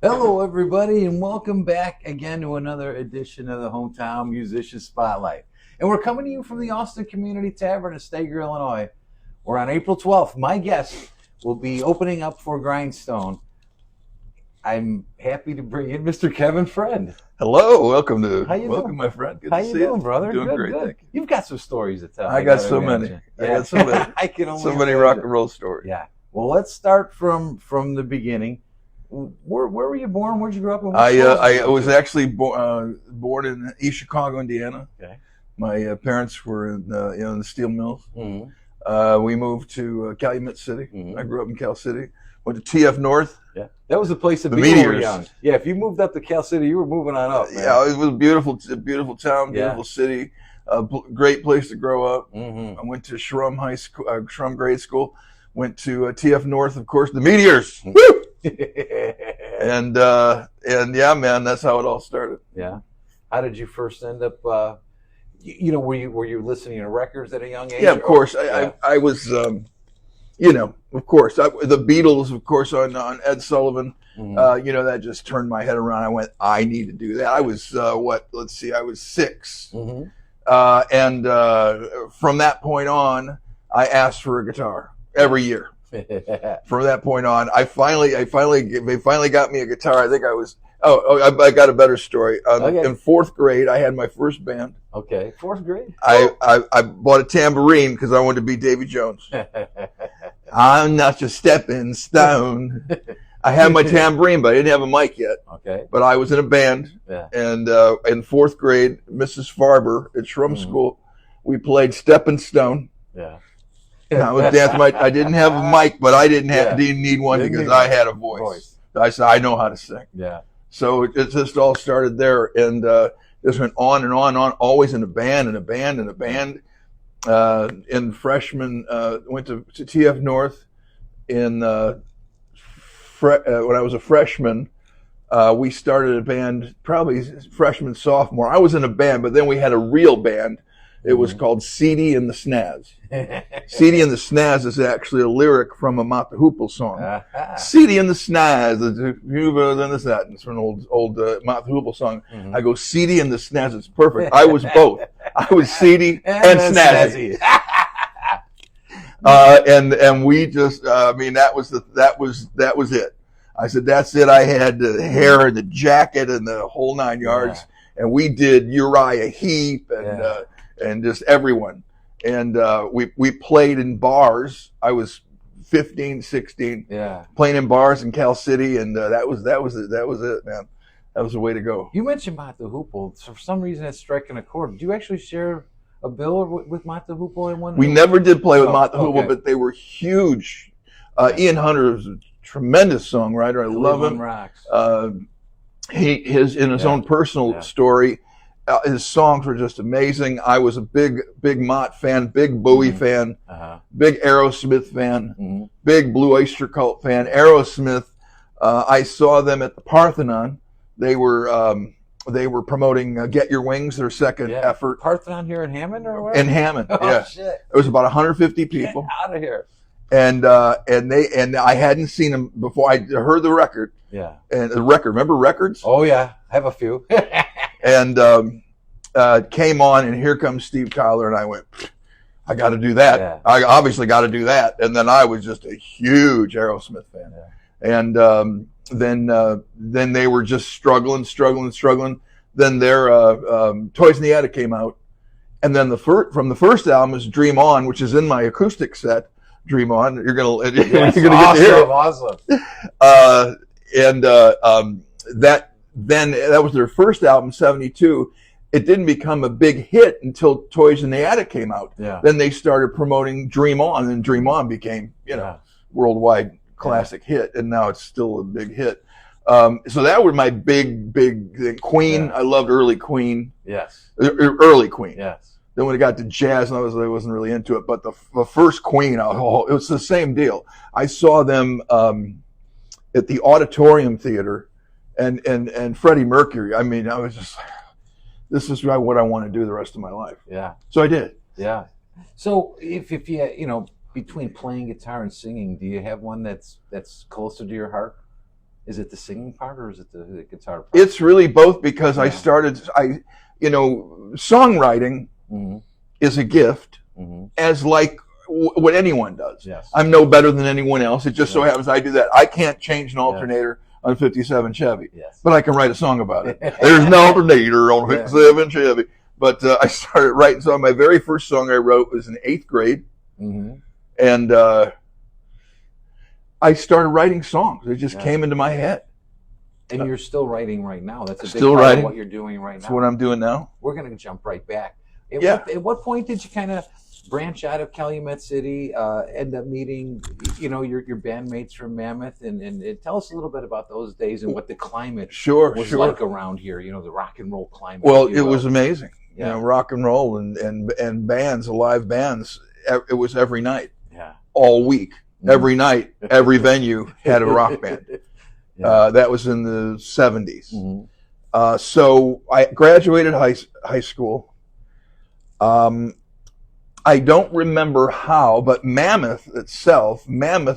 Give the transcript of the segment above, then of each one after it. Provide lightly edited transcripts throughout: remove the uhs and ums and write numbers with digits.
Hello, everybody, and welcome back again to another edition of the Hometown Musician Spotlight. And we're coming to you from the Austin Community Tavern in Stager, Illinois. We're on April 12th. My guest will be opening up for Grindstone. I'm happy to bring in Mr. Kevin Friend. Hello, welcome doing? my friend. Good How to you see doing, you. brother? Doing Good, great, good. thank you. You've got some stories to tell. I got so many. I got so many. I can only So many imagine. rock and roll stories. Yeah. Well, let's start from the beginning. Where were you born? Where'd you grow up? And what schools did you I go was to? actually born in East Chicago, Indiana. Okay. My parents were in the steel mills. Mm-hmm. We moved to Calumet City. Mhm. I grew up in Cal City. Went to TF North. Yeah, that was the place to The be when you were Meteors. young. Yeah, if you moved up to Cal City, you were moving on up. Man. Yeah, it was a beautiful town, Yeah. beautiful city. Great place to grow up. Mm-hmm. I went to Shrum High School, Shrum Grade School. Went to TF North, of course, the Meteors. Woo! And yeah, man, that's how it all started. Yeah. How did you first end up? Were you listening to records at a young age? Yeah, of course. Yeah. I was, of course, the Beatles, of course, on Ed Sullivan. Mhm. That just turned my head around. I went, I need to do that. I was I was 6, Mhm. and from that point on, I asked for a guitar every year. From that point on, they finally got me a guitar. I think I was. I got a better story. Okay. In 4th grade, I had my first band. Okay, 4th grade. I bought a tambourine because I wanted to be Davy Jones. I'm not your stepping stone. I had my tambourine, but I didn't have a mic yet. Okay. But I was in a band, Yeah. and in 4th grade, Mrs. Farber at Shrum School, we played Stepping Stone. Yeah. And I was dancing. I didn't have a mic, but I didn't need one Didn't because need I one. had a voice. I said, I know how to sing. Yeah. So it just all started there, and just went on and on and on, always in a band, in a band, in a band. In freshman, went to TF North. When I was a freshman, we started a band, probably freshman, sophomore. I was in a band, but then we had a real band. It was called Seedy and the Snaz. Seedy and the Snaz is actually a lyric from a Mott the Hoople song. Seedy and the Snaz, it's from an old Mott the Hoople song. Mhm. I go, Seedy and the Snaz, it's perfect. I was both. I was seedy and snazzy. And we just, that was it. I said, that's it. I had the hair and the jacket and the whole 9 yards. Yeah. And we did Uriah Heep Yeah. And just everyone. And we played in bars. I was 15, 16, Yeah. playing in bars in Cal City, and that was it, man. That was the way to go. You mentioned Mott the Hoople. So for some reason, it's striking a chord. Did you actually share a bill with Mott the Hoople in one? We never did play with Oh, Mott the Hoople, okay. but they were huge. Ian Hunter is a tremendous songwriter. I love him. Rocks. In his own personal story, his songs were just amazing. I was a big Mott fan, big Bowie fan, big Aerosmith fan, big Blue Oyster Cult fan. Aerosmith, I saw them at the Parthenon. They were promoting "Get Your Wings," their second effort. Parthenon here in Hammond or where? In Hammond, Oh, yeah. shit. It was about 150 people. Get out of here. And I hadn't seen them before. I heard the record. Yeah. And the record, remember records? Oh yeah, I have a few. And came on, and here comes Steve Tyler, and I went, I got to do that. Yeah. I obviously got to do that. And then I was just a huge Aerosmith fan. Yeah. And then they were just struggling. Then their Toys in the Attic came out, and then from the first album is Dream On, which is in my acoustic set. Dream On, you're gonna Yes, get to hear it. Awesome. That was their first album, 72. It didn't become a big hit until Toys in the Attic came out. Yeah. Then they started promoting Dream On, and Dream On became, worldwide classic hit, and now it's still a big hit. So that was my big thing. Queen, Yeah. I loved early Queen. Yes. Early Queen. Yes. Then when it got to jazz, I wasn't really into it. But the first Queen, it was the same deal. I saw them at the Auditorium Theater, and Freddie Mercury. I mean, I was just, this is what I want to do the rest of my life. Yeah. So I did. Yeah. So if you between playing guitar and singing, do you have one that's closer to your heart? Is it the singing part or is it the guitar part? It's really both, because Yeah. songwriting Mm-hmm. is a gift, Mm-hmm. as like what anyone does. Yes. I'm no better than anyone else. It just so Yeah. happens I do that. I can't change an alternator on a 57 Chevy, Yes. but I can write a song about it. There's an alternator on a 57 Chevy. But I started writing songs. My very first song I wrote was in 8th grade. Mm-hmm. And I started writing songs. It just came into my head. And you're still writing right now. That's a big Still part writing. of what you're doing right now. That's what I'm doing now. We're going to jump right back. Yeah. At what point did you kind of branch out of Calumet City, end up meeting, your bandmates from Mammoth, and tell us a little bit about those days and what the climate was like around here, the rock and roll climate. Well, it was amazing. Yeah. Rock and roll and bands, live bands. It was every night. Yeah. All week. Mm-hmm. Every night, every venue had a rock band. Yeah. That was in the 70s. Mm-hmm. So I graduated high school. I don't remember how, but Mammoth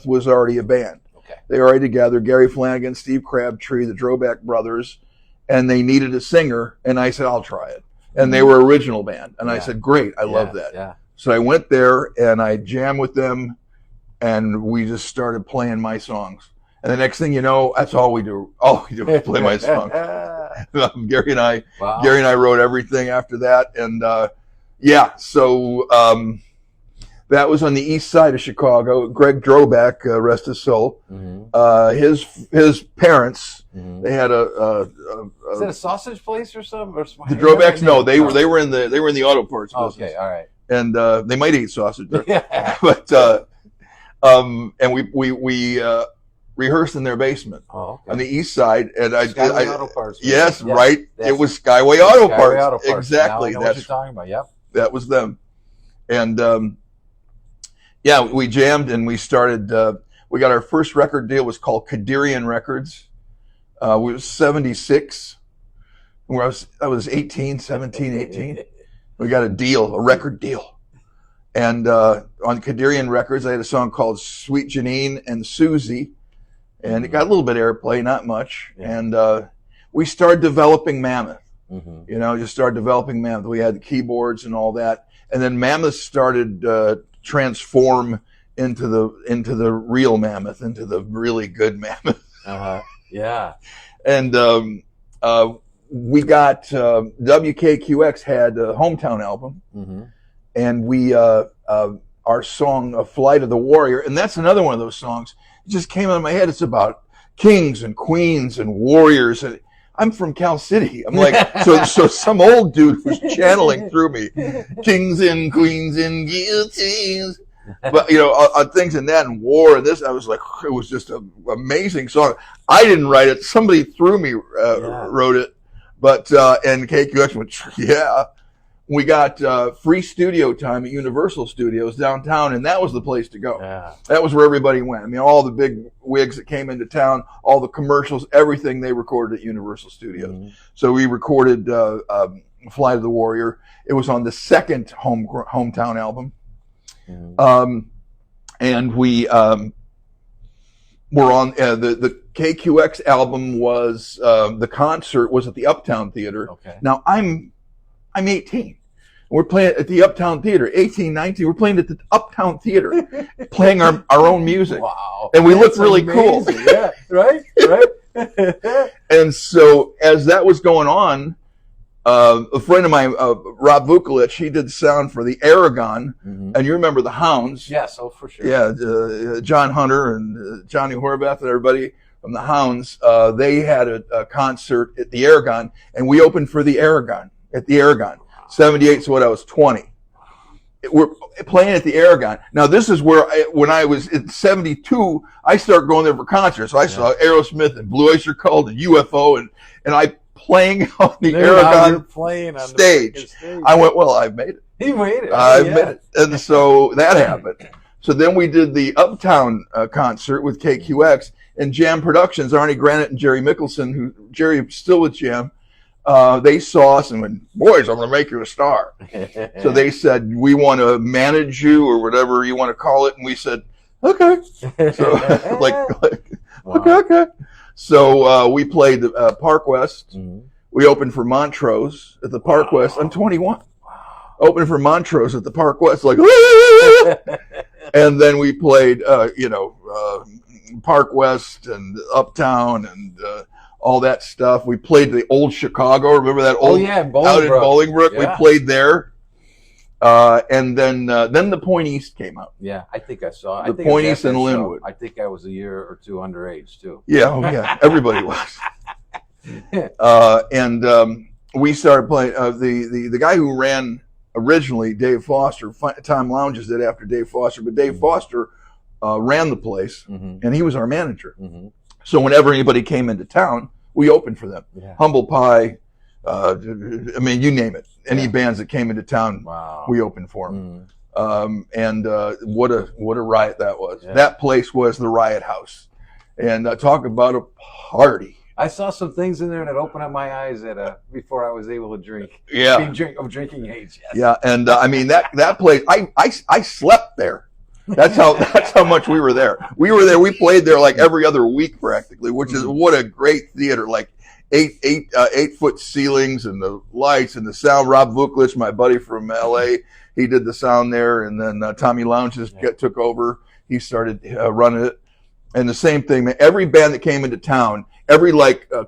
was already a band. Okay. They were already together. Gary Flanagan, Steve Crabtree, the Droback brothers, and they needed a singer. And I said, I'll try it. And they were original band. And I said, great, I love that. Yeah. So I went there and I jammed with them, and we just started playing my songs. And the next thing you know, that's all we do. All we do is play my songs. Gary and I wrote everything after that. And so that was on the east side of Chicago. Greg Droback, rest his soul. Mm-hmm. His parents, Mm-hmm. they had Is that a sausage place or something? The Drobacks, no, they were in the auto parts business. Okay, all right. And they might eat sausage there. Yeah. But and we rehearsed in their basement on the east side, and Skyway Auto Parts. Yes, right. It was Skyway Auto Parts. Exactly. Now I know what you're talking about. Yep. That was them. And we jammed and we started. We got our first record deal, was called Kadirian Records. We was 76. Where I was 18, 17, 18. We got a record deal. And on Kadirian Records, I had a song called Sweet Janine and Susie. And it got a little bit of airplay, not much. Yeah. And we started developing Mammoth. Mm-hmm. Just started developing Mammoth. We had the keyboards and all that. And then Mammoth started transform into the real Mammoth, into the really good Mammoth. Yeah. And we got WKQX had a hometown album. Mm-hmm. And we our song "Flight of the Warrior," and that's another one of those songs. It just came out of my head. It's about kings and queens and warriors. And I'm from Cal City. I'm like, so some old dude was channeling through me, kings and queens and guillotines. But on things in that and war and this, I was like, it was just an amazing song. I didn't write it. Somebody through me wrote it. But and KQX went, yeah. We got free studio time at Universal Studios downtown, and that was the place to go. Yeah. That was where everybody went. I mean, all the big wigs that came into town, all the commercials, everything they recorded at Universal Studios. Mm-hmm. So we recorded Flight of the Warrior. It was on the second hometown album. Mm-hmm. And we were on the KQX album was the concert was at the Uptown Theater. Okay. Now I'm 18. We're playing at the Uptown Theater, 18, 19. We're playing at the Uptown Theater, playing our own music. Wow. And we looked really amazing. Cool. Yeah, right. And so as that was going on, a friend of mine, Rob Vukolich, he did sound for the Aragon. Mm-hmm. And you remember the Hounds. Yes, for sure. Yeah, John Hunter and Johnny Horvath and everybody from the Hounds. They had a concert at the Aragon, and we opened for the Aragon. At the Aragon. 78, so what, I was 20. We're playing at the Aragon. Now, this is where, when I was in 72, I started going there for concerts. So I saw Aerosmith and Blue Oyster Cult and UFO, and I playing on the Aragon stage. I went, well, I've made it. He made it. I've made it. And so that happened. So then we did the Uptown concert with KQX and Jam Productions, Arnie Granite and Jerry Mickelson, Jerry's still with Jam. They saw us and went, boys, I'm going to make you a star. So they said, we want to manage you or whatever you want to call it. And we said, okay. So wow. Okay. So we played Park West. Mhm. We opened for Montrose at the Park West. I'm 21. Opened for Montrose at the Park West, like, and then we played, Park West and Uptown and all that stuff. We played the old Chicago. Remember that old in out in Bolingbrook? Yeah. We played there. And then the Point East came out. Yeah, I think I saw it. The Point East and Linwood. I think I was a year or two underage too. Yeah, everybody was. And we started playing. The guy who ran originally, Dave Foster, Time Lounges did after Dave Foster, but Dave Foster ran the place, and he was our manager. So whenever anybody came into town, we opened for them. Yeah. Humble Pie, you name it. Any bands that came into town, we opened for them. And what a riot that was. Yeah. That place was the Riot House. And talk about a party. I saw some things in there that opened up my eyes before I was able to drink. Yeah. Of drinking age. Yes. Yeah, and that place, I slept there. That's how much we were there. We were there. We played there like every other week practically, which is what a great theater. Like 8-foot ceilings and the lights and the sound. Rob Vuklich, my buddy from LA, he did the sound there, and then Tommy Lounges took over. He started running it, and the same thing. Man, every band that came into town, every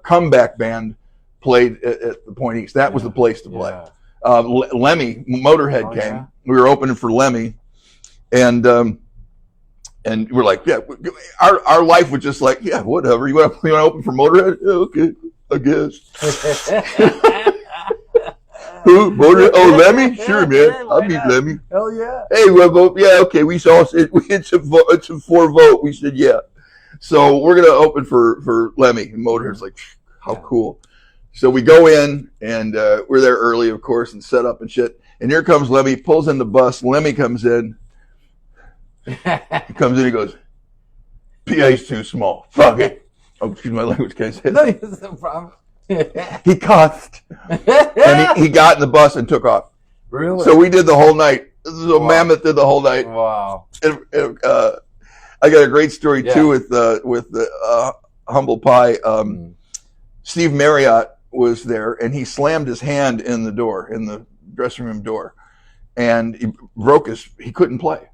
comeback band played at the Point East. That was the place to play. Lemmy Motorhead came. Yeah. We were opening for Lemmy. And we're like, yeah, our life was just like, yeah, whatever. You want to open for Motorhead? Yeah, okay, I guess. Who? Motorhead? Oh, Lemmy? Sure, man. I'll meet Lemmy. Hell yeah. Hey, we'll vote. Yeah, okay. We saw it's a 4 vote. We said yeah. So we're gonna open for Lemmy. And Motorhead's like, how cool. So we go in, and we're there early, of course, and set up and shit. And here comes Lemmy, pulls in the bus. Lemmy comes in. He comes in, he goes, PA's too small. Fuck it. Oh, excuse my language, can I say that? That's no problem. He cussed. And he got in the bus and took off. Really? So we did the whole night. So Mammoth did the whole night. Wow. And, I got a great story, too, with the Humble Pie. Steve Marriott was there, and he slammed his hand in the dressing room door. And he couldn't play.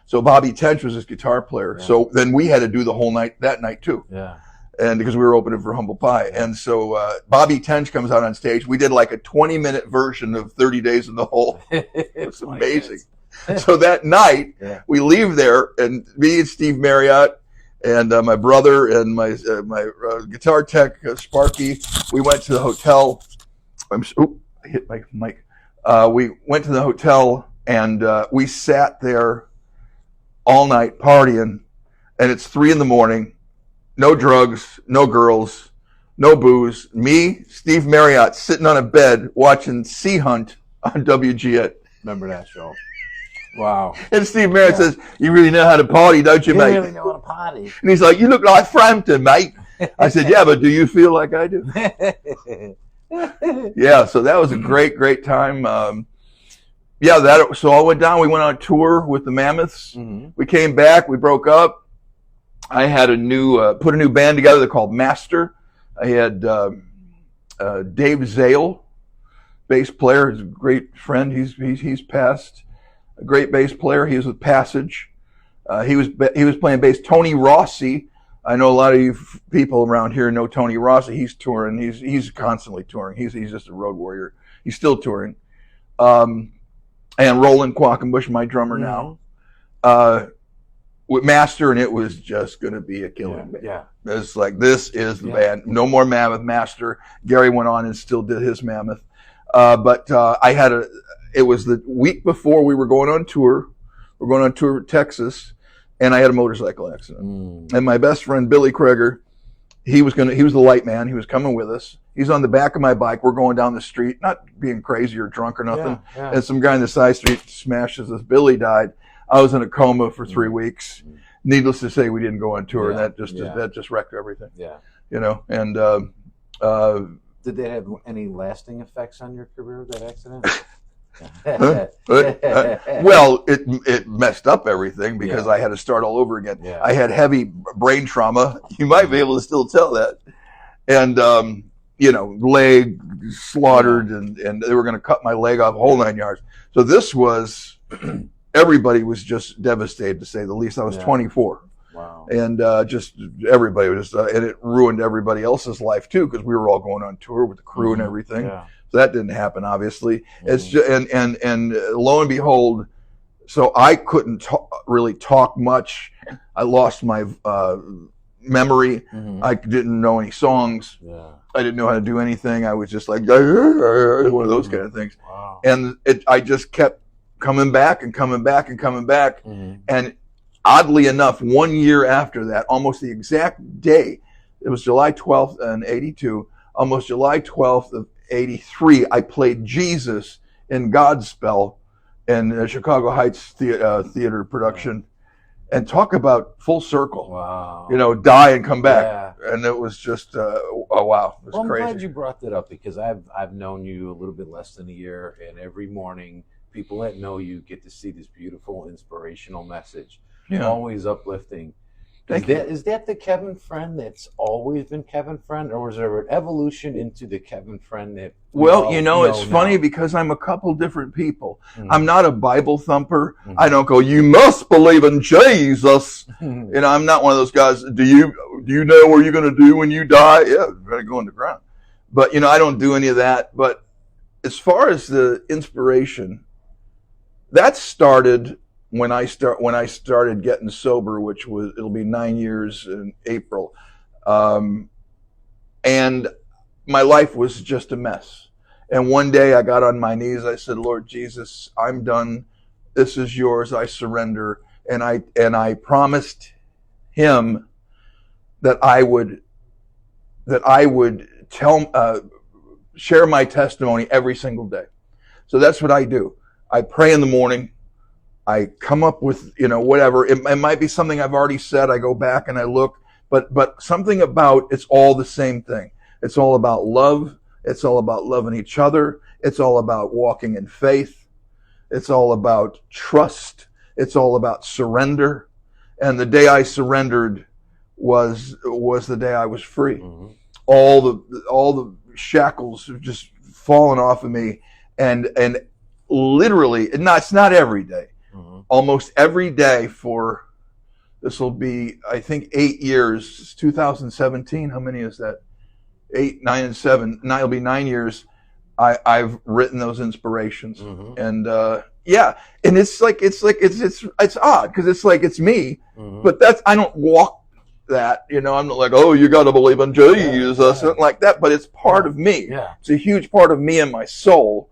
So Bobby Tench was his guitar player. Yeah. So then we had to do the whole night that night too. Yeah. And because we were opening for Humble Pie. Yeah. And so Bobby Tench comes out on stage. We did like a 20-minute version of 30 Days in the Hole. It's amazing. So that night we leave there, and me and Steve Marriott and my brother and my guitar tech, Sparky, we went to the hotel. I hit my mic. We went to the hotel, and we sat there all night partying, and it's 3 a.m. No drugs, no girls, no booze. Me, Steve Marriott, sitting on a bed watching Sea Hunt on WGN. Remember that show? Wow. And Steve Marriott says, "You really know how to party, don't you, mate?" You really know how to party. And he's like, "You look like Frampton, mate." I said, "Yeah, but do you feel like I do?" Yeah, so that was a great time. So all went down. We went on a tour with the Mammoths. We came back. We broke up. I had put a new band together. They're called Master. I had Dave Zale, bass player. He's a great friend. He's passed. A great bass player. He was with Passage. He was playing bass. Tony Rossi. I know a lot of you people around here know Tony Rossi. He's touring. He's constantly touring. He's just a road warrior. He's still touring. And Roland Quackenbush, my drummer now. With Master, and it was just going to be a killing band. Yeah. It's like, this is the band. No more Mammoth. Master. Gary went on and still did his Mammoth. But it was the week before we were going on tour. We're going on tour with Texas, and I had a motorcycle accident. And my best friend, Billy Kreger, he was the light man. He was coming with us. He's on the back of my bike. We're going down the street, not being crazy or drunk or nothing. Yeah. And some guy on the side street smashes us. Billy died. I was in a coma for 3 weeks. Needless to say, we didn't go on tour, and that just wrecked everything. Yeah. And did that have any lasting effects on your career, that accident? Well, it messed up everything because I had to start all over again. Yeah. I had heavy brain trauma. You might be able to still tell that. And, leg slaughtered, and they were going to cut my leg off, whole 9 yards. So this was, everybody was just devastated, to say the least. I was 24. Wow. And just everybody was and it ruined everybody else's life too, because we were all going on tour with the crew and everything. Yeah. So that didn't happen, obviously. It's just, and lo and behold, so I couldn't really talk much. I lost my memory. I didn't know any songs. Yeah. I didn't know how to do anything. I was just like one of those kind of things. Wow. And I just kept coming back and coming back and coming back. And oddly enough, 1 year after that, almost the exact day, it was July 12th in 82, almost July 12th of 83, I played Jesus in Godspell in the Chicago Heights theater production. And talk about full circle. Wow. Die and come back. Yeah. And it was just, oh, wow. It was crazy. I'm glad you brought that up, because I've known you a little bit less than a year, and every morning people that know you get to see this beautiful, inspirational message. Yeah. Always uplifting. Is that the Kevin Friend that's always been Kevin Friend, or was there an evolution into the Kevin Friend that? Well, it's funny because I'm a couple different people. I'm not a Bible thumper. I don't go, you must believe in Jesus. I'm not one of those guys. Do you know what you're going to do when you die? Yeah, you're going to go in the ground. But I don't do any of that. But as far as the inspiration, that started when I started getting sober, which it'll be 9 years in April, and my life was just a mess. And one day I got on my knees. I said, Lord Jesus, I'm done. This is yours. I surrender. And I promised him that I would share my testimony every single day. So that's what I do. I pray in the morning. I come up with, whatever. It might be something I've already said. I go back and I look, but something about it's all the same thing. It's all about love. It's all about loving each other. It's all about walking in faith. It's all about trust. It's all about surrender. And the day I surrendered was the day I was free. All the shackles have just fallen off of me, and literally, it's not every day. Almost every day for, this will be, I think, 8 years. It's 2017. How many is that? 8, 9, and 7. It'll be 9 years. I've written those inspirations, and and it's odd because it's like it's me, but I don't walk that. I'm not like, oh, you got to believe in Jesus, something like that. But it's part of me. Yeah. It's a huge part of me and my soul.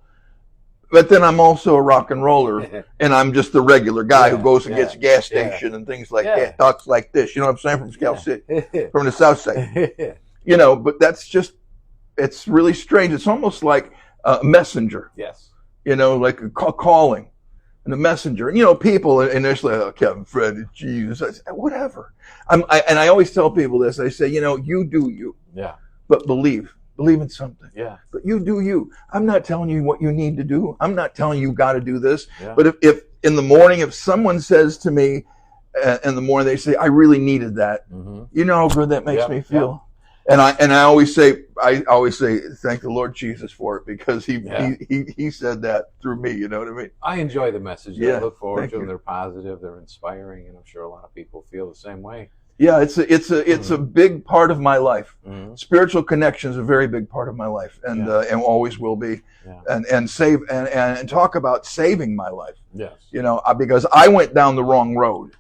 But then I'm also a rock and roller, and I'm just the regular guy who goes and gets a gas station and things like that, talks like this. You know what I'm saying? From Scout City, from the South Side. But that's just, it's really strange. It's almost like a messenger. Yes. Like a calling and a messenger. And, people initially, oh, Kevin, Fred, Jesus, I say, whatever. And I always tell people this. I say, you do you. Yeah. But believe in something. Yeah. But you do you. I'm not telling you what you need to do. I'm not telling you got to do this. Yeah. But if in the morning, if someone says to me in the morning, they say, I really needed that. You know how good that makes me feel. And I always say, thank the Lord Jesus for it, because he said that through me. You know what I mean? I enjoy the messages. I look forward to them. They're positive. They're inspiring, and I'm sure a lot of people feel the same way. Yeah, it's a big part of my life. Spiritual connection is a very big part of my life, and always will be. Yeah. And talk about saving my life. Yes. Because I went down the wrong road.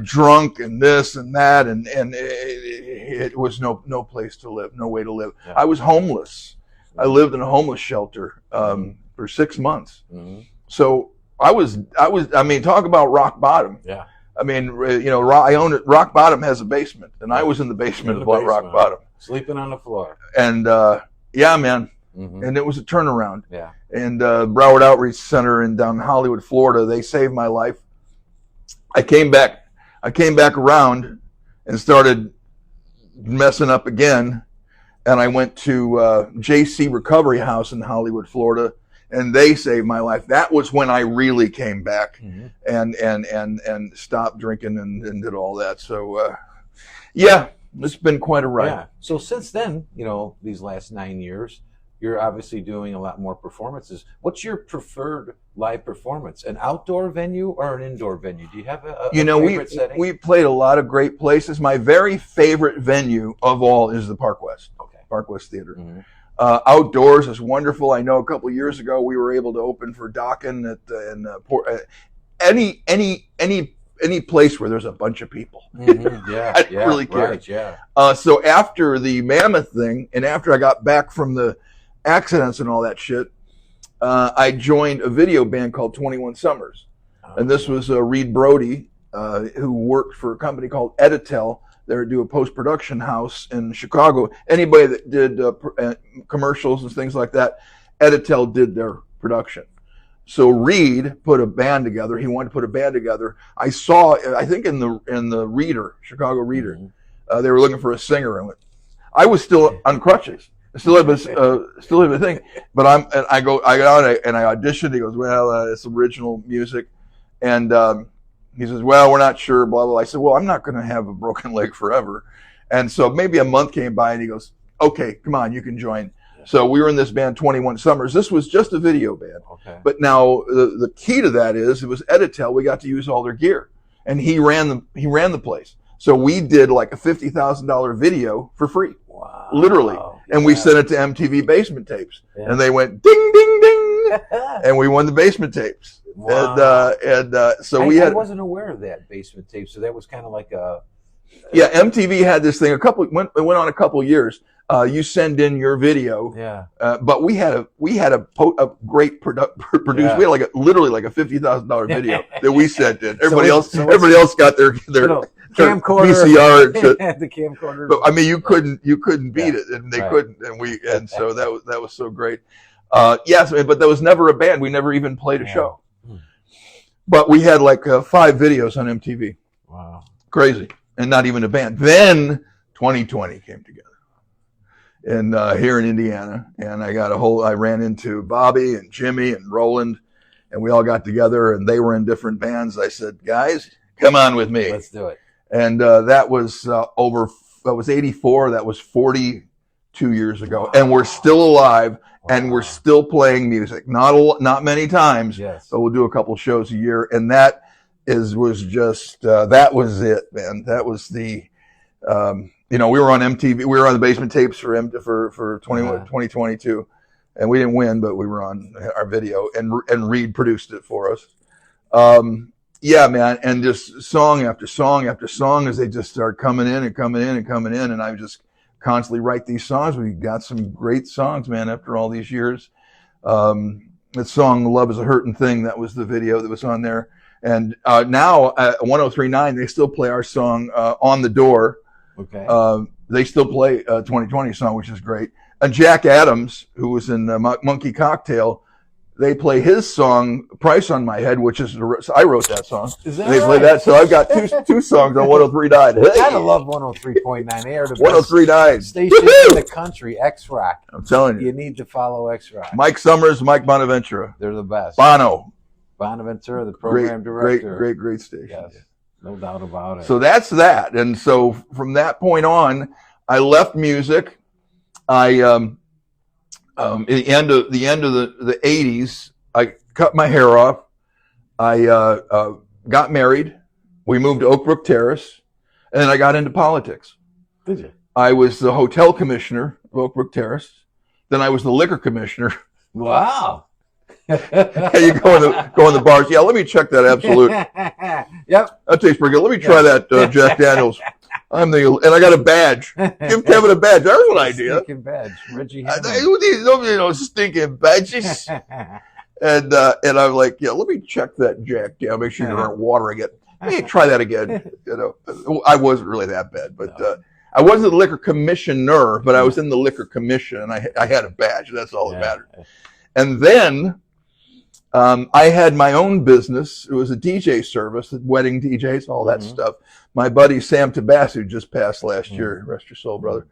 Drunk and this and that, and it was no place to live, no way to live. Yeah. I was homeless. I lived in a homeless shelter for 6 months. So I was. I mean, talk about rock bottom. Yeah. I mean, I own it. Rock Bottom has a basement, and I was in the basement of Rock Bottom, sleeping on the floor. And man, and it was a turnaround. Yeah. And Broward Outreach Center down in Hollywood, Florida, they saved my life. I came back around and started messing up again, and I went to JC Recovery House in Hollywood, Florida, and they saved my life. That was when I really came back and stopped drinking and did all that. So, yeah, it's been quite a ride. Yeah. So since then, these last 9 years, you're obviously doing a lot more performances. What's your preferred live performance? An outdoor venue or an indoor venue? Do you have a favorite setting? We played a lot of great places. My very favorite venue of all is the Park West. Okay. Park West Theater. Outdoors is wonderful. I know a couple of years ago we were able to open for Dokken any place where there's a bunch of people. Yeah, I don't really care. Right, yeah. So after the Mammoth thing, and after I got back from the accidents and all that shit, I joined a video band called 21 Summers. And this was Reed Brody, who worked for a company called Editel. They do a post-production house in Chicago. Anybody that did commercials and things like that, Editel did their production. So Reed put a band together. He wanted to put a band together. I saw, I think in the Reader, Chicago Reader, they were looking for a singer. I was still on crutches. I still have a thing, but I got out and I auditioned. He goes, well, it's original music, and he says, well, we're not sure, blah, blah. I said, well, I'm not going to have a broken leg forever. And so maybe a month came by and he goes, okay, come on, you can join. So we were in this band 21 Summers. This was just a video band. Okay. But now the key to that is it was Editel. We got to use all their gear, and he ran the place. So we did like a $50,000 video for free. Wow. Literally. And we sent it to MTV Basement Tapes. Yeah. And they went ding, ding, ding. And we won the Basement Tapes. Wow. So I wasn't aware of that Basement Tape. So that was kind of like yeah, MTV had this thing. It went on a couple of years. You send in your video. Yeah. But we had a great produced. Yeah. We had literally like a $50,000 video that we sent in. Everybody else got their camcorder, VCR. The camcorder. But I mean, you couldn't beat it, and they couldn't, and so that was so great. Yes, but there was never a band. We never even played a show. But we had like 5 videos on MTV. Wow. Crazy. And not even a band. Then 2020 came together. And here in Indiana, and I ran into Bobby and Jimmy and Roland, and we all got together, and they were in different bands. I said, guys, come on with me. Let's do it. And that was 84. That was 42 years ago. And we're still alive, and we're still playing music. Not many times, but we'll do a couple shows a year. And that was just, that was it, man. That was the, we were on MTV. We were on the Basement Tapes for 2022, and we didn't win, but we were on our video, and Reed produced it for us. Yeah, man, and just song after song after song as they just start coming in, and I just constantly write these songs. We got some great songs, man, after all these years. That song "Love Is a Hurtin' Thing," that was the video that was on there, and now at 103.9 they still play our song "On the Door." Okay. They still play 2020 song, which is great. And Jack Adams, who was in Monkey Cocktail, they play his song "Price on My Head," which is I wrote that song. Is that and they right? play that, so I've got two songs on 103.9. Hey. I love 103.9. They are the 103.9 station in the country. X Rock. I'm telling you, You need to follow X Rock. Mike Summers, Mike Bonaventura, They're the best. Bonaventura, the program director. Great station. Yes, no doubt about it. So that's that, and so from that point on, I left music. I at the end of the 80s, I cut my hair off. I got married. We moved to Oak Brook Terrace, and then I got into politics. Did you? I was the hotel commissioner of Oak Brook Terrace. Then I was the liquor commissioner. Wow. You go in the bars. Yeah, let me check that Absolute. Yep. That tastes pretty good. Let me try that Jack Daniels. And I got a badge. Give Kevin a badge. That was an idea. Stinking badge. Reggie Nobody stinking badges. And I'm like, yeah, let me check that Jack down. Make sure you aren't watering it. Hey, try that again. I wasn't really that bad, but I wasn't the liquor commissioner, but I was in the liquor commission, and I had a badge. That's all that mattered. And then I had my own business. It was a DJ service, wedding DJs, all that stuff. My buddy Sam Tabas, who just passed last year, rest your soul, brother.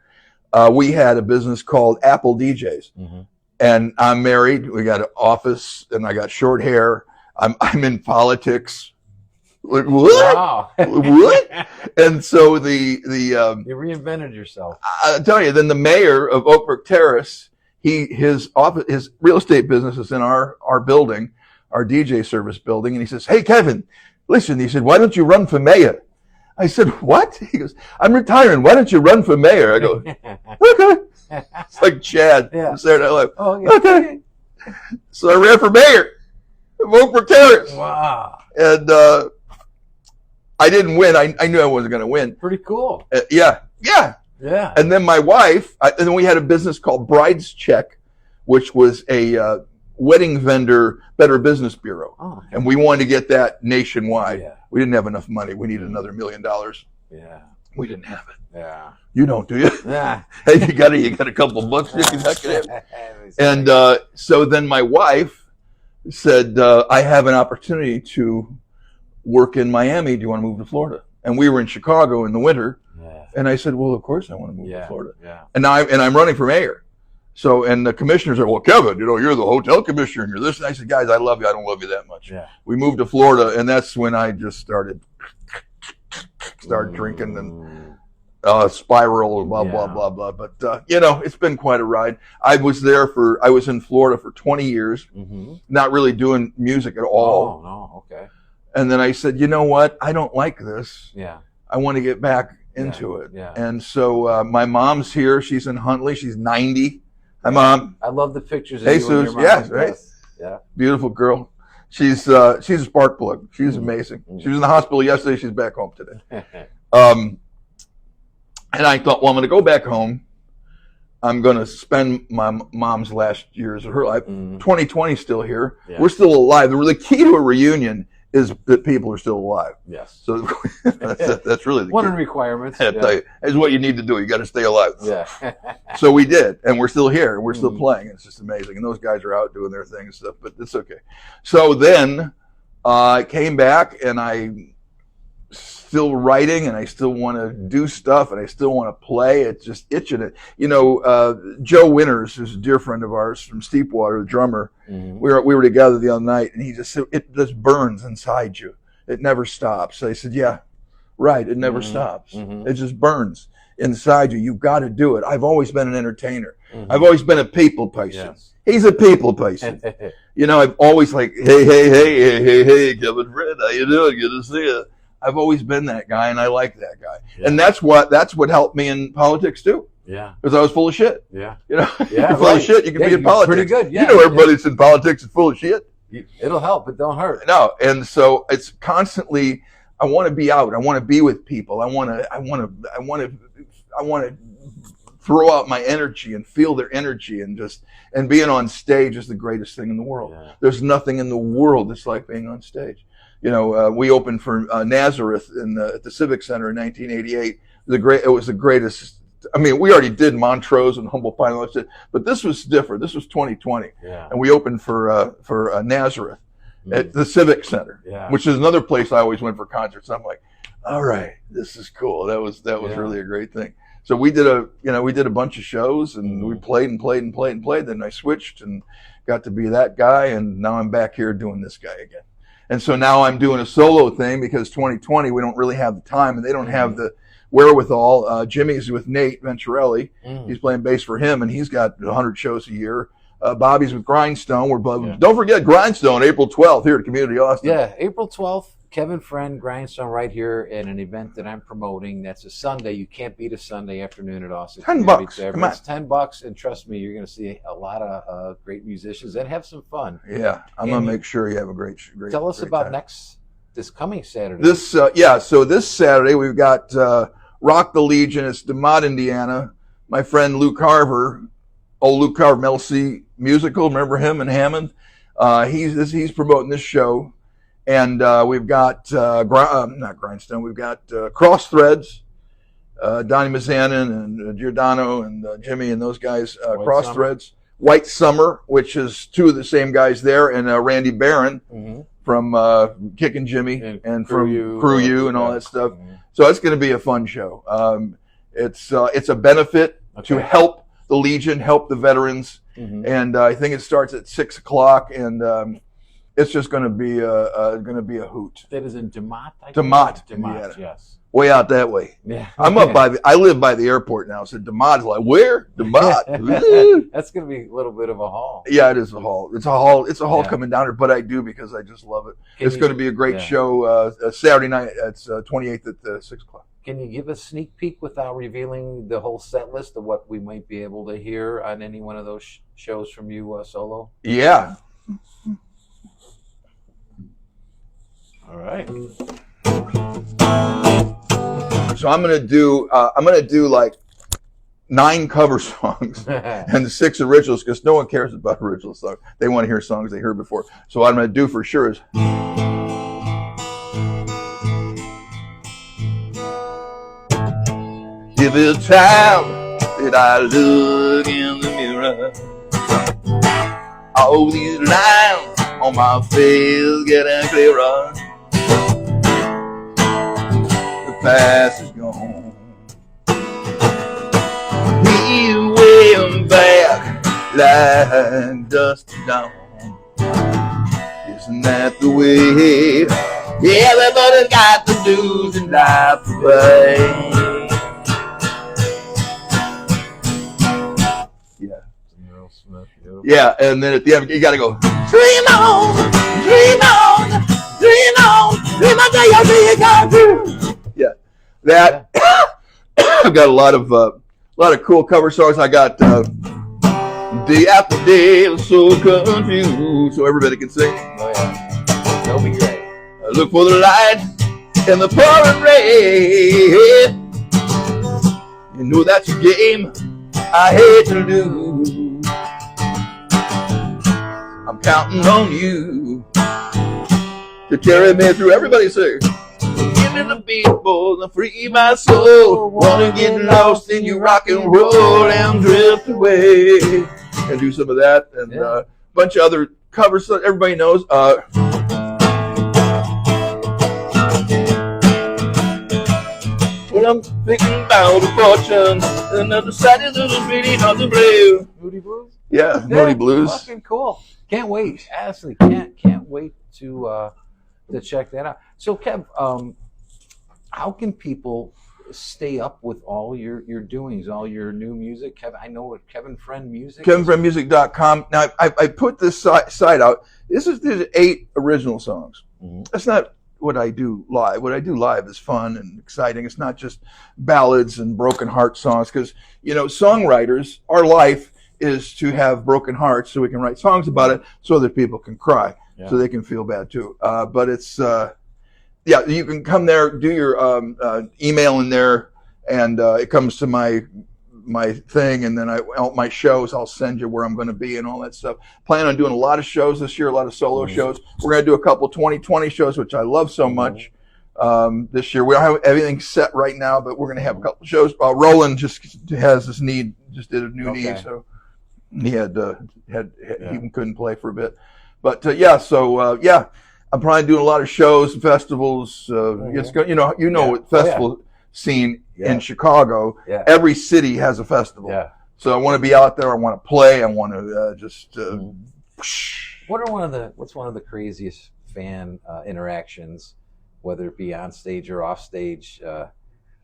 We had a business called Apple DJs. And I'm married. We got an office, and I got short hair. I'm in politics. Like, what? Wow. What? And so You reinvented yourself. I'll tell you, then the mayor of Oak Brook Terrace, his real estate business is in our building, our DJ service building. And he says, "Hey, Kevin, listen," he said, "why don't you run for mayor?" I said, "What?" He goes, "I'm retiring. Why don't you run for mayor?" I go, "Okay." It's like Chad from Saturday Night Live. Oh, yeah. Okay. So I ran for mayor of Oak Brook Terrace. Wow. And I didn't win. I knew I wasn't going to win. Pretty cool. Yeah. Yeah. And then my wife, and then we had a business called Bride's Check, which was a wedding vendor Better Business Bureau. Oh, and we wanted to get that nationwide. Yeah. We didn't have enough money. We needed another $1 million. Yeah. We didn't have it. Yeah. You don't, do you? Yeah. Hey, you got a couple bucks you can knock it in. And so then my wife said, "I have an opportunity to work in Miami. Do you want to move to Florida?" And we were in Chicago in the winter. Yeah. And I said, "Well, of course I want to move to Florida." Yeah. And I'm running for mayor. So, and the commissioners are, "Well, Kevin, you're the hotel commissioner and you're this." And I said, "Guys, I love you. I don't love you that much." Yeah. We moved to Florida, and that's when I just started drinking and spiral, blah, blah, blah, blah. But, it's been quite a ride. I was in Florida for 20 years, not really doing music at all. Oh, no. Okay. And then I said, "You know what? I don't like this. Yeah. I want to get back into it." Yeah. And so my mom's here. She's in Huntley. She's 90. Hi, Mom. I love the pictures of Hey, you and your Suze. mom. Yes, right? Yeah. Beautiful girl. She's a spark plug. She's amazing. She was in the hospital yesterday. She's back home today. And I thought, well, I'm going to go back home. I'm going to spend my mom's last years of her life. 2020 still here. Yeah. We're still alive. The key to a reunion is that people are still alive. Yes. So that's really the one key. of the requirements. I tell you, is what you need to do. You got to stay alive. Yeah. So we did, and we're still here. We're still playing. It's just amazing. And those guys are out doing their thing and stuff, but it's okay. So then I came back, and I still writing, and I still want to do stuff, and I still want to play. It's just itching it. Joe Winters, who's a dear friend of ours from Steepwater, the drummer, we were together the other night, and he just said, "It just burns inside you. It never stops." So I said, "Yeah, right. It never stops. It just burns inside you. You've got to do it." I've always been an entertainer. I've always been a people person. Yes. He's a people person. I've always like, hey, Kevin Fred, how you doing? Good to see you. I've always been that guy, and I like that guy. Yeah. And that's what helped me in politics too. Yeah. Because I was full of shit. Yeah. You're full of shit, you can be in politics. Pretty good. Yeah. Everybody that's in politics is full of shit. It'll help, but don't hurt. No. And so it's constantly, I want to be out. I want to be with people. I want to throw out my energy and feel their energy, and being on stage is the greatest thing in the world. Yeah. There's nothing in the world that's like being on stage. We opened for Nazareth at the Civic Center in 1988. It was the greatest. I mean, we already did Montrose and Humble Pie and all that shit, but this was different. This was 2020, and we opened for Nazareth at the Civic Center, which is another place I always went for concerts. I'm like, all right, this is cool. That was really a great thing. So we did a bunch of shows, and we played and played and played and played. Then I switched and got to be that guy, and now I'm back here doing this guy again. And so now I'm doing a solo thing because 2020, we don't really have the time, and they don't have the wherewithal. Jimmy's with Nate Venturelli. He's playing bass for him, and he's got 100 shows a year. Bobby's with Grindstone. Don't forget Grindstone, April 12th here at Community Austin. Yeah, April 12th, Kevin Friend, Grindstone right here at an event that I'm promoting. That's a Sunday. You can't beat a Sunday afternoon at Austin. $10. Come on. It's $10, and trust me, you're going to see a lot of great musicians and have some fun. Yeah, I'm going to make sure you have a great Tell us about time. This coming Saturday. So this Saturday we've got Rock the Legion. It's DeMott, Indiana. My friend Luke Carver, Mel C musical. Remember him in Hammond? He's promoting this show. And we've got not Grindstone. We've got Cross Threads, Donnie Mazanin and Giordano and Jimmy and those guys. Cross Threads, White Summer, which is two of the same guys there, and Randy Barron from Kickin' Jimmy and from Crew U and all that stuff. So it's going to be a fun show. It's a benefit to help the Legion, help the veterans. And I think it starts at 6 o'clock, and it's just going to be a hoot. That is in DeMott. DeMott, DeMott, yes. Way out that way. Yeah. I live by the airport now, so DeMott's like, where? DeMott. That's going to be a little bit of a haul. Yeah, it is a haul. It's a haul coming down here, but I do because I just love it. It's going to be a great show Saturday night. It's 28th at 6 o'clock. Can you give a sneak peek without revealing the whole set list of what we might be able to hear on any one of those shows from you solo? Yeah. All right. So I'm gonna do like 9 cover songs and 6 originals because no one cares about original songs. They want to hear songs they heard before. So what I'm gonna do for sure is. Every time that I look in the mirror, all these lines on my face getting clearer. The past is gone. He's way back like dust down. Isn't that the way everybody's got to do in life away? Yeah, and then at the end, you got to go, dream on, dream on, dream on, dream on till you see you got to. Yeah, that. I've got a lot of cool cover songs. I got Day After Day, I'm so confused, so everybody can sing. Oh yeah, that'll be great. I look for the light in the pouring rain. You know that's a game I hate to lose. I'm counting on you to carry me through. Everybody say, give me the beat, boys, and free my soul. Wanna get lost in your rock and roll and drift away. And do some of that and a bunch of other covers that everybody knows. When I'm thinking about a fortune, another side of the street on the blue. Moody Blues? Yeah, Moody Blues. Fucking cool. Can't wait. Honestly, can't wait to check that out. So, Kev, how can people stay up with all your doings, all your new music? Kev, I know what Kevin Friend Music. KevinFriendMusic.com. Now, I put this site out. There's 8 original songs. Mm-hmm. That's not what I do live. What I do live is fun and exciting. It's not just ballads and broken heart songs because, songwriters, our life is to have broken hearts so we can write songs about it so other people can cry, so they can feel bad too. But it's, you can come there, do your email in there, and it comes to my thing, and then my shows, I'll send you where I'm going to be and all that stuff. Plan on doing a lot of shows this year, a lot of solo shows. We're going to do a couple 2020 shows, which I love so much. This year we don't have everything set right now, but we're going to have a couple shows. Roland just has this need, just did a new knee, so he he couldn't play for a bit. But I'm probably doing a lot of shows and festivals. It's festival scene in Chicago. Yeah. Every city has a festival. Yeah. So I want to be out there. I want to play. I want to What's one of the craziest fan interactions, whether it be on stage or off stage?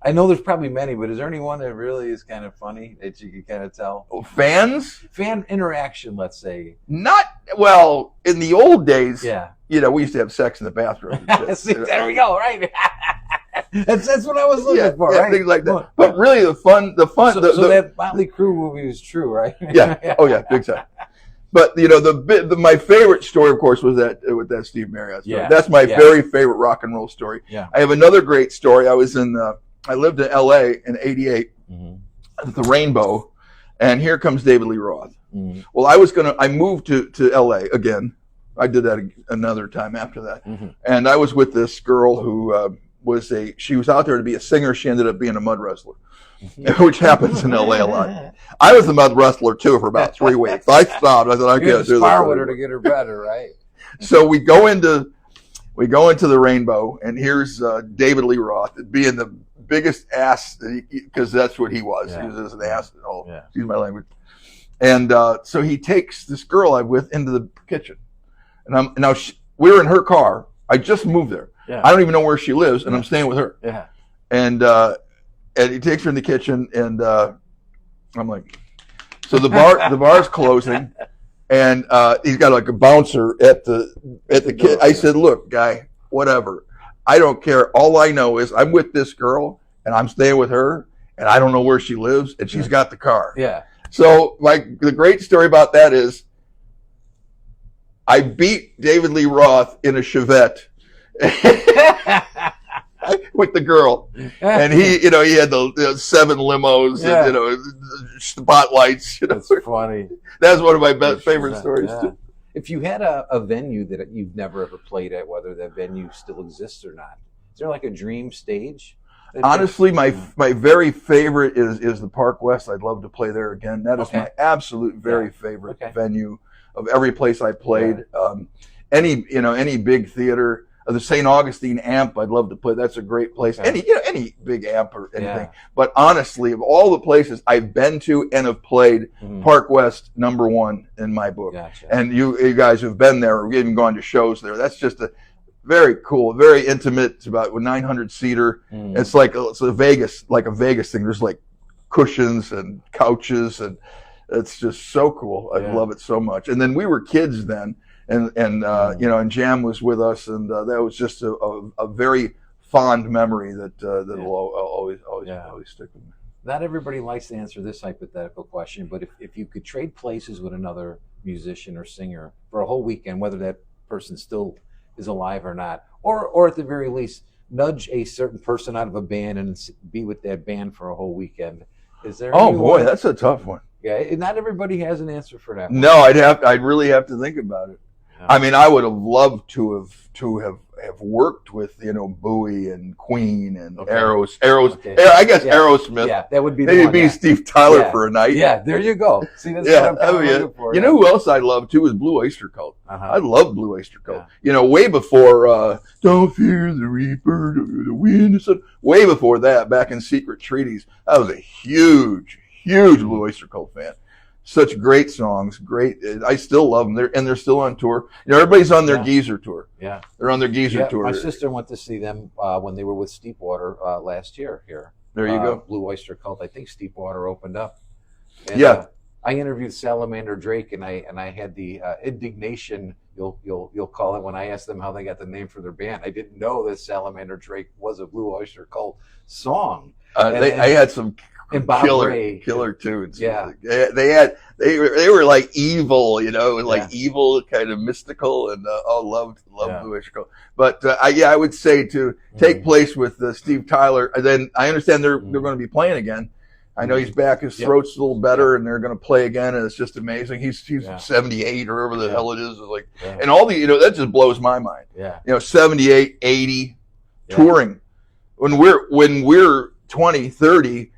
I know there's probably many, but is there any one that really is kind of funny that you can kind of tell? Fan interaction, let's say. Not well in the old days. Yeah. We used to have sex in the bathroom. See, there we go. Right. that's what I was looking for. Yeah, right? Things like that. But really, the fun. So that Motley Crue movie was true, right? Yeah. Oh yeah, big time. But my favorite story, of course, was with that Steve Marriott story. Yeah. That's my very favorite rock and roll story. Yeah. I have another great story. I lived in L.A. in '88 at the Rainbow, and here comes David Lee Roth. Mm-hmm. Well, I moved to L.A. again. I did that another time after that, and I was with this girl who she was out there to be a singer. She ended up being a mud wrestler, which happens in LA a lot. I was a mud wrestler too for about 3 weeks. I stopped. I thought I can't do this. Spar with her to get her better, right? So we go into the Rainbow, and here's David Lee Roth being the biggest ass, because that's what he was. Yeah. He was just an ass. Oh, Yeah. excuse my language. And so he takes this girl I'm with into the kitchen, and we were in her car. I just moved there. Yeah. I don't even know where she lives, and I'm staying with her. Yeah. And he takes her in the kitchen, and I'm like, so the bar's closing, and he's got like a bouncer at the kid. I said, look, guy, whatever. I don't care. All I know is I'm with this girl, and I'm staying with her, and I don't know where she lives, and she's got the car. Yeah. So the great story about that is I beat David Lee Roth in a Chevette with the girl. And he had the 7 limos, Yeah. and, spotlights. That's funny. That's one of my favorite stories. Yeah. If you had a venue that you've never ever played at, whether that venue still exists or not, is there like a dream stage? Honestly, my very favorite is the Park West. I'd love to play there again. That is my absolute very favorite venue of every place I played. Yeah. Any big theater. The St. Augustine Amp, I'd love to play. That's a great place. Okay. Any big amp or anything. But honestly, of all the places I've been to and have played, Park West number 1 in my book. Gotcha. And you guys who've been there or even gone to shows there, that's just a very cool, very intimate. It's about 900 seater. It's a Vegas thing. There's like cushions and couches, and it's just so cool. I love it so much. And then we were kids then. And Jam was with us, and that was just a very fond memory that'll always stick with me. Not everybody likes to answer this hypothetical question, but if you could trade places with another musician or singer for a whole weekend, whether that person still is alive or not, or at the very least nudge a certain person out of a band and be with that band for a whole weekend, is there? Oh boy, that's a tough one. Yeah, not everybody has an answer for that one. No, I'd really have to think about it. I mean, I would have loved to have worked with Bowie and Queen and I guess Aerosmith. Yeah, that would be maybe Steve Tyler for a night. Yeah, there you go. See, that's what I'm kind of looking for. You know who else I love too is Blue Oyster Cult. I love Blue Oyster Cult. Yeah. Way before Don't Fear the Reaper, the Wind. Way before that, back in Secret Treaties, I was a huge Blue Oyster Cult fan. Such great songs, great. I still love them. They're still on tour. Everybody's on their Geezer tour. Yeah, they're on their Geezer tour. My sister went to see them when they were with Steepwater last year here. There you go. Blue Oyster Cult. I think Steepwater opened up. And, I interviewed Salamander Drake, and I had the indignation you'll call it when I asked them how they got the name for their band. I didn't know that Salamander Drake was a Blue Oyster Cult song. I had some killer tunes. Yeah, they were like evil, evil, kind of mystical, and loved Blue Oyster Cult. But I would say to take place with Steve Tyler. And then I understand they're going to be playing again. I know he's back. His throat's a little better, and they're going to play again, and it's just amazing. He's 78 or whatever the hell it is. And all the that just blows my mind. Yeah, 78, 80, touring. When we're 20, 30,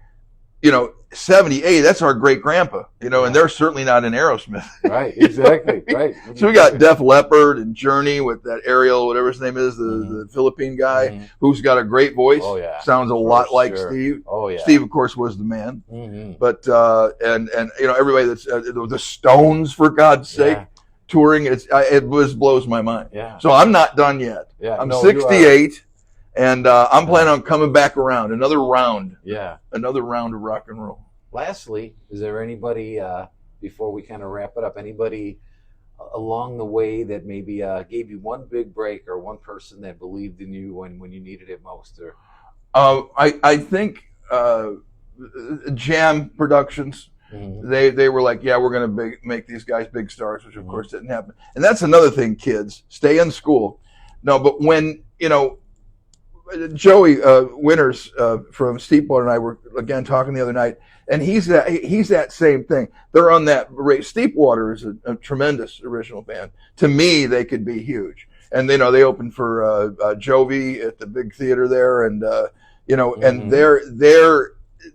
78, that's our great grandpa, and they're certainly not in Aerosmith. Right, exactly, right. So we got Def Leppard and Journey with that Ariel, whatever his name is, the Philippine guy who's got a great voice. Oh, yeah. Sounds a lot like Steve. Oh, yeah. Steve, of course, was the man. But, and everybody that's, the Stones, for God's sake, touring, it just blows my mind. Yeah. So I'm not done yet. Yeah. I'm 68. And I'm planning on coming back around, another round of rock and roll. Lastly, is there anybody, before we kind of wrap it up, anybody along the way that maybe gave you one big break, or one person that believed in you when you needed it most? Or I think Jam Productions. They were like, we're going to make these guys big stars, which of course didn't happen. And that's another thing, kids, stay in school. No, but when Joey Winters from Steepwater and I were again talking the other night, and he's that same thing. They're on that rate. Steepwater is a tremendous original band. To me, they could be huge. And they opened for Jovi at the big theater there, and and they're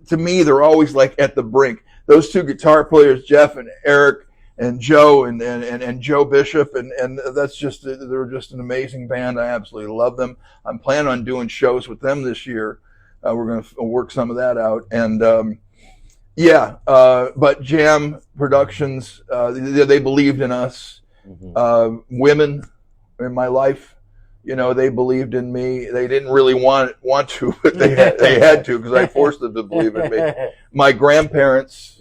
to me they're always like at the brink. Those two guitar players, Jeff and Eric, and Joe and Joe Bishop, and that's just, they're just an amazing band. I absolutely love them. I'm planning on doing shows with them this year. We're going to work some of that out. And but Jam Productions, they believed in us. Women in my life, they believed in me. They didn't really want to, but they had to, because I forced them to believe in me. My grandparents,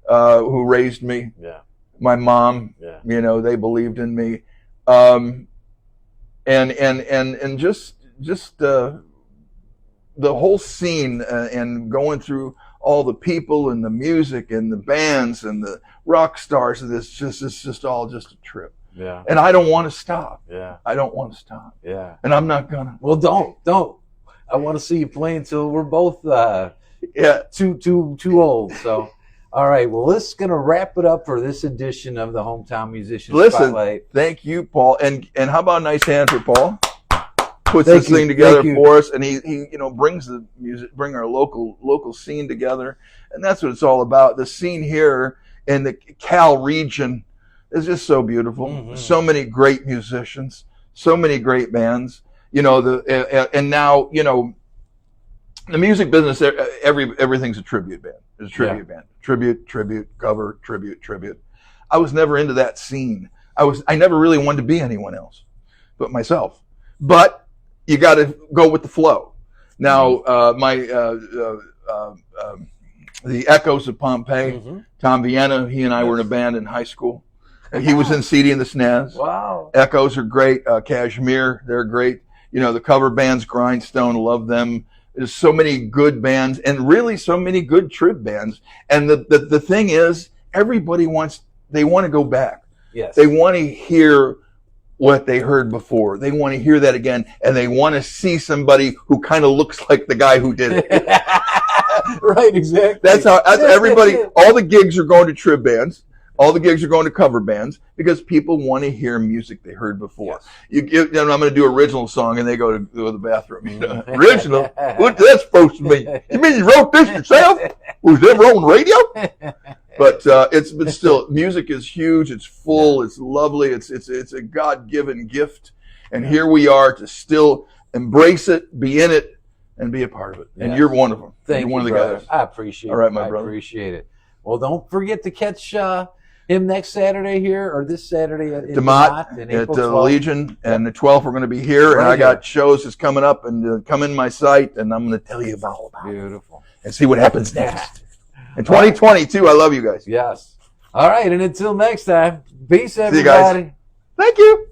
who raised me, my mom, they believed in me, and just the whole scene, and going through all the people and the music and the bands and the rock stars, and it's just all just a trip. Yeah. And I don't want to stop. Yeah. I don't want to stop. Yeah. And I'm not gonna. Well, don't. I want to see you play until we're both too old. So, all right. Well, this is gonna wrap it up for this edition of the Hometown Musician Spotlight. Thank you, Paul. And how about a nice hand for Paul? Puts this thing together for us, and he brings the music, bring our local scene together, and that's what it's all about. The scene here in the Cal region is just so beautiful. So many great musicians, so many great bands. And now the music business, everything's a tribute band. It's a tribute band. Tribute, cover, tribute. I was never into that scene. I never really wanted to be anyone else but myself. But you got to go with the flow. Now, the Echoes of Pompeii, Tom Vienna, he and I were in a band in high school. He was in CD and the Snaz. Wow. Echoes are great. Kashmir, they're great. The cover bands, Grindstone, love them. There's so many good bands, and really so many good trib bands. And the thing is, everybody want to go back. Yes. They want to hear what they heard before. They want to hear that again, and they want to see somebody who kind of looks like the guy who did it. Right, exactly. That's everybody. All the gigs are going to trib bands. All the gigs are going to cover bands, because people want to hear music they heard before. Yes. I'm going to do original song, and they go to the bathroom. Original? What's that supposed to mean? You mean you wrote this yourself? Was it ever on radio? But still, music is huge. It's full. It's lovely. It's a God-given gift, and here we are to still embrace it, be in it, and be a part of it. And you're one of them. Thank you, one of the brother. guys. I appreciate it. All right, my brother. I appreciate it. Well, don't forget to catch him next Saturday here, or this Saturday at DeMott at Legion, and the 12th we're going to be here, and I got shows that's coming up, and come in my site, and I'm going to tell you all about it. Beautiful. And see what happens next. In 2022, I love you guys. Yes. All right, and until next time, peace, everybody. See you guys. Thank you.